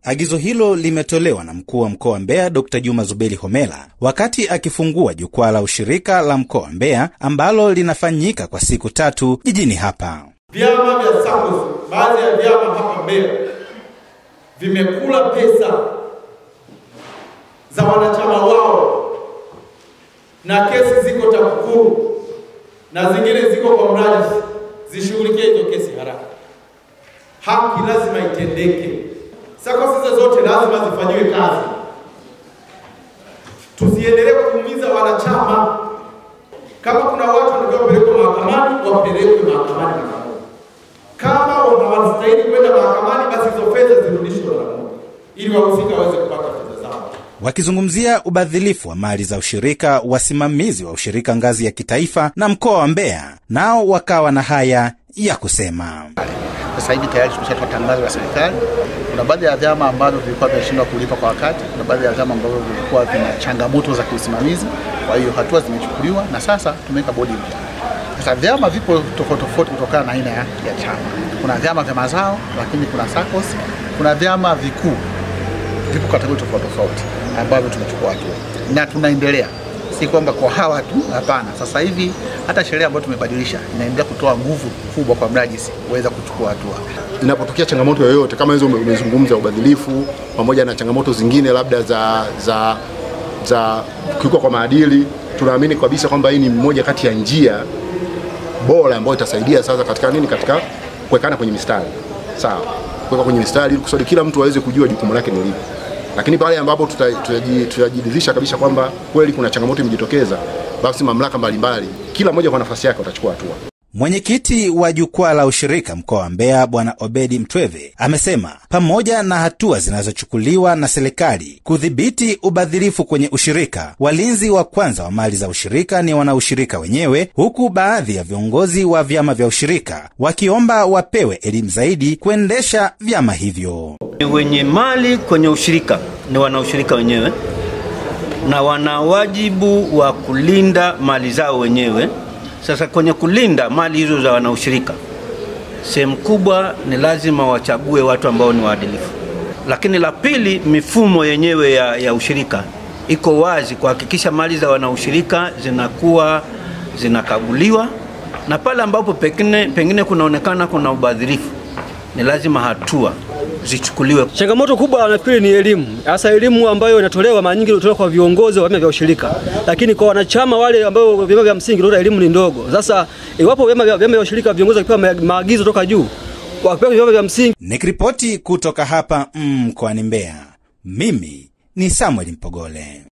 Agizo hilo limetolewa na mkuu wa mkoa wa Mbeya Dr. Juma Zuberi Homera wakati akifungua jukwaa la ushirika la mkoa wa Mbeya ambalo linafanyika kwa siku 3 jijini hapa. Vyama vya SACCOS, baadhi ya vyama hapa Mbeya vimekula pesa za wanachama wao, na kesi ziko TAKUKURU na zingine ziko kwa mrajisi. Zishughulikie hizo kesi haraka. Haki lazima itendeke. SACCOS zote lazima zifanyiwe kazi. Tusiendelee kuumiza wanachama. Kama kuna watu wanaopelekwa mahakamani, wapelekwe mahakamani. Kama wanastahili kwenda mahakamani, basi hizo fedha zirudishwe mara moja ili wahusika waweze kupata fedha zao. Wakizungumzia ubadhilifu wa mali za ushirika, wasimamizi wa ushirika ngazi ya kitaifa na mkoa wa Mbeya nao wakawa na haya ya kusema. Sasa hivi tayari tumeshatoa tangazo la serikali. Kuna baadhi ya vyama ambavyo vilikuwa vinashindwa kulipa kwa wakati, kuna baadhi ya vyama ambavyo vilikuwa vina changamoto za kiusimamizi. Kwa hiyo hatua zimechukuliwa na sasa tumeweka bodi mpya. Sasa vyama vipo tofauti kutokana na aina ya chama. Kuna vyama vya mazao, lakini kuna SACCOS, kuna vyama vikuu. Vipo kategori tofauti ambavyo tumechukua hatua. Na tunaendelea. Si kwamba kwa hawa tu, hapana. Sasa hivi hata sheria ambayo tumebadilisha inaendelea kutoa nguvu kubwa kwa mrajisi kuweza kuchukua hatua. Inapotokea changamoto yoyote kama hizo umezungumza, ubadhilifu pamoja na changamoto zingine labda za kukiuka kwa maadili, tunaamini kabisa kwamba hii ni mmoja kati ya njia bora ambayo itasaidia sasa katika kuwekana kwenye mistari. Sawa. Kuweka kwenye mistari ili kusudi kila mtu aweze kujua jukumu lake ni lipi. Lakini pale ambapo tutajiridhisha kabisa kwamba kweli kuna changamoto imejitokeza, basi mamlaka mbalimbali kila mmoja kwa nafasi yake watachukua hatua. Mwenyekiti wa jukwaa la ushirika mkoa wa Mbeya Bwana Obedi Mtweve amesema pamoja na hatua zinazochukuliwa na serikali kudhibiti ubadhirifu kwenye ushirika, walinzi wa kwanza wa mali za ushirika ni wanaushirika wenyewe, huku baadhi ya viongozi wa vyama vya ushirika wakiomba wapewe elimu zaidi kuendesha vyama hivyo. Wenye mali kwenye ushirika ni wanaushirika wenyewe na wana wajibu wa kulinda mali zao wenyewe. Sasa kwenye kulinda mali hizo za wanaushirika, sehemu kubwa ni lazima wachague watu ambao ni waadilifu. Lakini la pili, mifumo yenyewe ya ushirika iko wazi kuhakikisha mali za wanaushirika zinakaguliwa, na pale ambapo pengine kunaonekana kuna ubadhirifu ni lazima hatua zichukuliwe. Changamoto kubwa nafikiri ni elimu. Hasa elimu ambayo inatolewa mara nyingi inatolewa kwa viongozi wa vyama vya ushirika. Lakini kwa wanachama wale ambao vyama vya msingi ndio elimu ni ndogo. Sasa iwapo vyama vya ushirika viongozi wakipewa maagizo toka juu, wakipewa vyama vya msingi. Nikiripoti kutoka hapa mkoani Mbeya, mimi ni Samuel Mpogole.